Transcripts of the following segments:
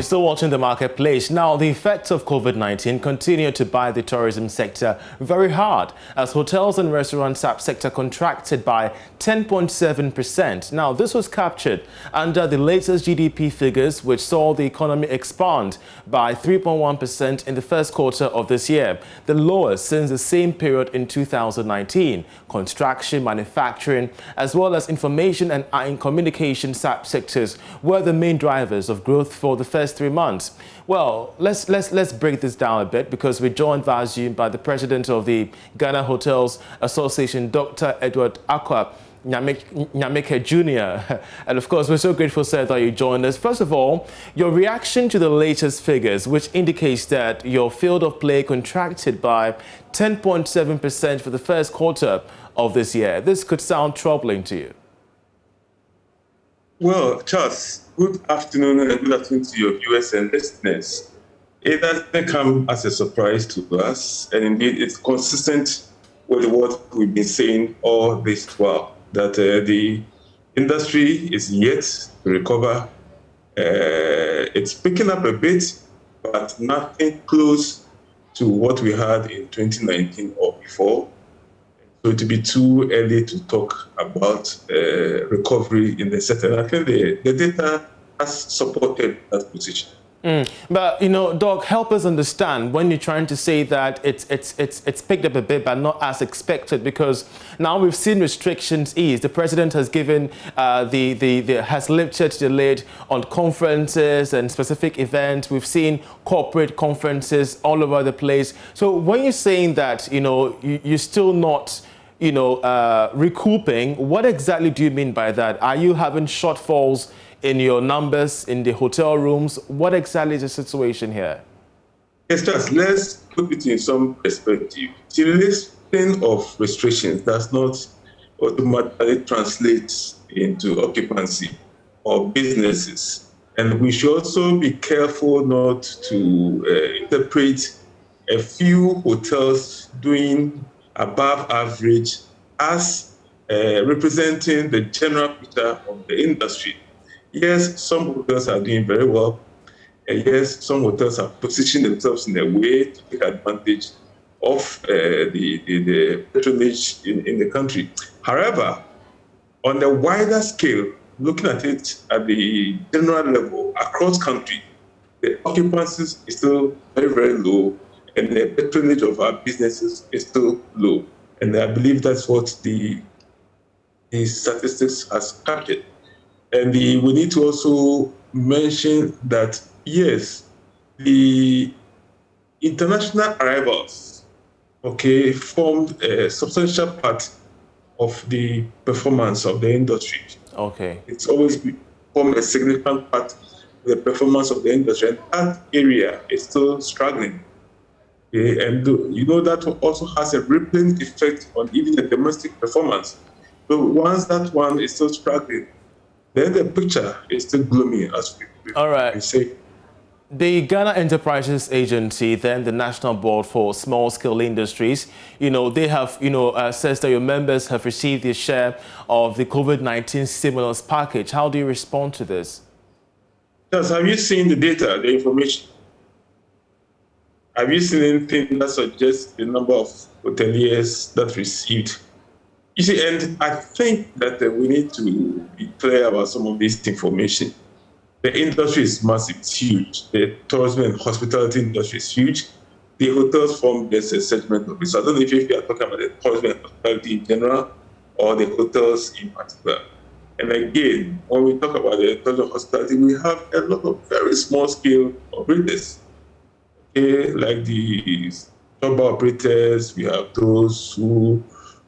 still watching the marketplace. Now, the effects of COVID-19 continue to bite the tourism sector very hard as hotels and restaurant sector contracted by 10.7%. Now, this was captured under the latest GDP figures, which saw the economy expand by 3.1% in the first quarter of this year, the lowest since the same period in 2019. Construction, manufacturing, as well as information and communication sectors were the main drivers of growth for the first 3 months. Well, let's break this down a bit, because we're joined via Zoom by the president of the Ghana Hotels Association, Dr. Edward Akwa Nyameke Jr. And of course, we're so grateful, sir, that you joined us. First of all, your reaction to the latest figures, which indicates that your field of play contracted by 10.7% for the first quarter of this year. This could sound troubling to you. Well, Charles, good afternoon and good afternoon to your viewers and listeners. It doesn't come as a surprise to us, and indeed it's consistent with what we've been saying all this while, that the industry is yet to recover. It's picking up a bit, but nothing close to what we had in 2019 or before. So it would be too early to talk about recovery in the sector. I think the data has supported that position. But, you know, Doc, help us understand when you're trying to say that it's picked up a bit, but not as expected, because now we've seen restrictions ease. The president has given has lifted the lid on conferences and specific events. We've seen corporate conferences all over the place. So when you're saying that, you know, you're still not, you know, recouping, what exactly do you mean by that? Are you having shortfalls in your numbers in the hotel rooms? What exactly is the situation here? Yes, just let's put it in some perspective. The lifting of restrictions does not automatically translate into occupancy or businesses. And we should also be careful not to interpret a few hotels doing above average as representing the general picture of the industry. Yes, some hotels are doing very well. And yes, some hotels are positioning themselves in a way to take advantage of the patronage in the country. However, on the wider scale, looking at it at the general level across country, the occupancies is still very, very low, and the patronage of our businesses is still low. And I believe that's what the statistics has captured. And we need to also mention that, yes, the international arrivals, formed a substantial part of the performance of the industry. Okay. It's always formed a significant part of the performance of the industry, and that area is still struggling. And you know that also has a rippling effect on even the domestic performance. So once that one is still struggling, then the picture is still gloomy, as we say. The Ghana Enterprises Agency, then the National Board for Small-Scale Industries, you know, they have, says that your members have received their share of the COVID-19 stimulus package. How do you respond to this? Yes, have you seen the data, the information? Have you seen anything that suggests the number of hoteliers that received? You see, and I think that we need to be clear about some of this information. The industry is massive, it's huge. The tourism and hospitality industry is huge. The hotels form just a segment of it. So I don't know if you are talking about the tourism and hospitality in general or the hotels in particular. And again, when we talk about the tourism and hospitality, we have a lot of very small scale operators. Like the job operators, we have those who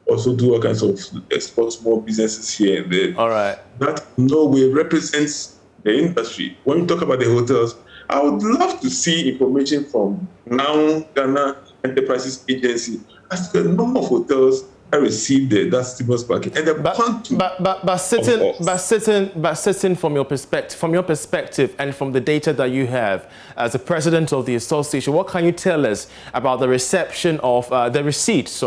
also do all kinds of export small businesses here and there. All right. That in no way represents the industry. When we talk about the hotels, I would love to see information from now Ghana Enterprises Agency as to the number of hotels that received that stimulus package and the quantum. But sitting from your perspective and from the data that you have as the president of the association, what can you tell us about the reception of the receipt,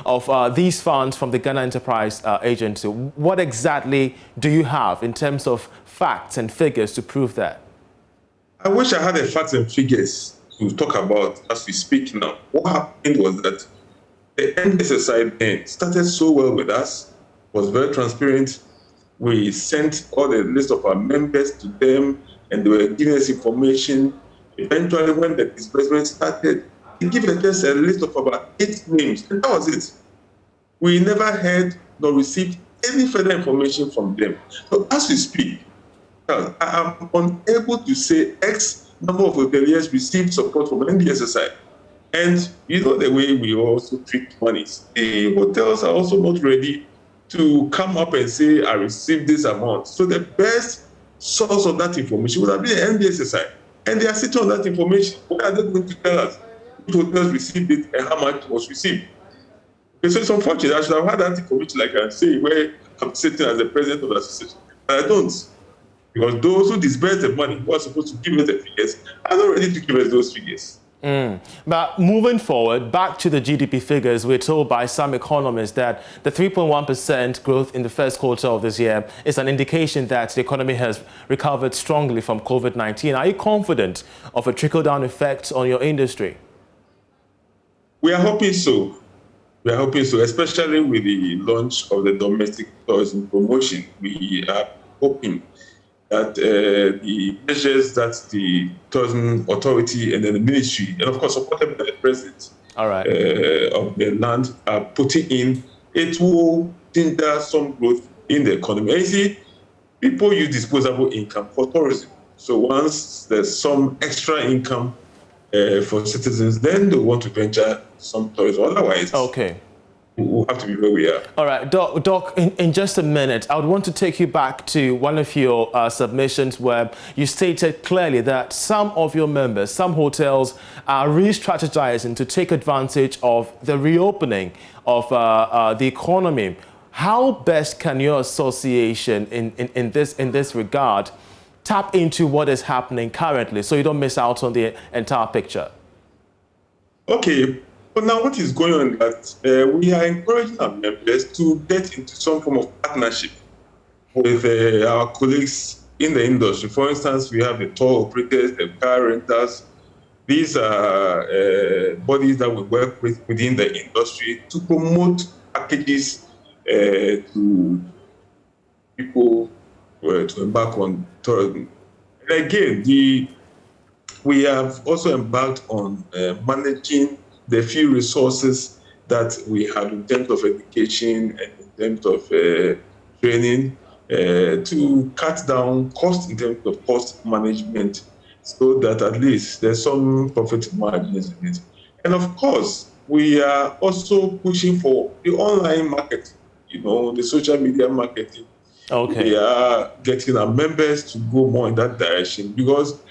of these funds from the Ghana Enterprise Agency? What exactly do you have in terms of facts and figures to prove that? I wish I had the facts and figures to talk about as we speak now. What happened was that the NSSI then started so well with us, was very transparent. We sent all the list of our members to them, and they were giving us information. Eventually, when the disbursement started, they gave us just a list of about 8 names, and that was it. We never heard nor received any further information from them. So as we speak, I am unable to say X number of hoteliers received support from NDSSI. And you know the way we also treat monies. The hotels are also not ready to come up and say, I received this amount. So the best source of that information would have been NDSSI. And they are sitting on that information. What are they going to tell us? Which hotels received it and how much was received? Okay, so it's unfortunate. I should have had that information, like I say, where I'm sitting as the president of the association. But I don't. Because those who disburse the money, who are supposed to give us the figures, are not ready to give us those figures. But moving forward, back to the GDP figures, we're told by some economists that the 3.1% growth in the first quarter of this year is an indication that the economy has recovered strongly from COVID-19. Are you confident of a trickle-down effect on your industry? We are hoping so. We are hoping so, especially with the launch of the domestic tourism promotion. We are hoping that the measures that the tourism authority and then the ministry, and of course supported by the president of the land, are putting in, it will hinder some growth in the economy. And you see, people use disposable income for tourism. So once there's some extra income for citizens, then they want to venture some tourism. Otherwise, we'll have to be where we are. All right, Doc, in just a minute, I would want to take you back to one of your submissions where you stated clearly that some of your members, some hotels, are re-strategizing to take advantage of the reopening of the economy. How best can your association in this regard tap into what is happening currently so you don't miss out on the entire picture? Okay. But now what is going on is that we are encouraging our members to get into some form of partnership with our colleagues in the industry. For instance, we have the tour operators, the car renters. These are bodies that we work with within the industry to promote packages to people to embark on tourism. And again, we have also embarked on managing the few resources that we have in terms of education and in terms of training to cut down costs in terms of cost management so that at least there's some profit margins in it. And of course, we are also pushing for the online market, the social media marketing. We are getting our members to go more in that direction because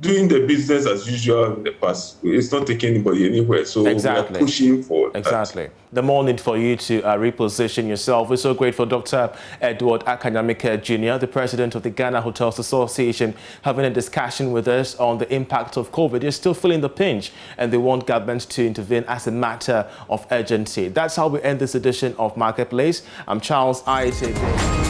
doing the business as usual in the past, it's not taking anybody anywhere. So we are pushing for that. The more need for you to reposition yourself. We're so grateful, Dr. Edward Akanyamike Jr., the president of the Ghana Hotels Association, having a discussion with us on the impact of COVID. They're still feeling the pinch and they want government to intervene as a matter of urgency. That's how we end this edition of Marketplace. I'm Charles Aitebe.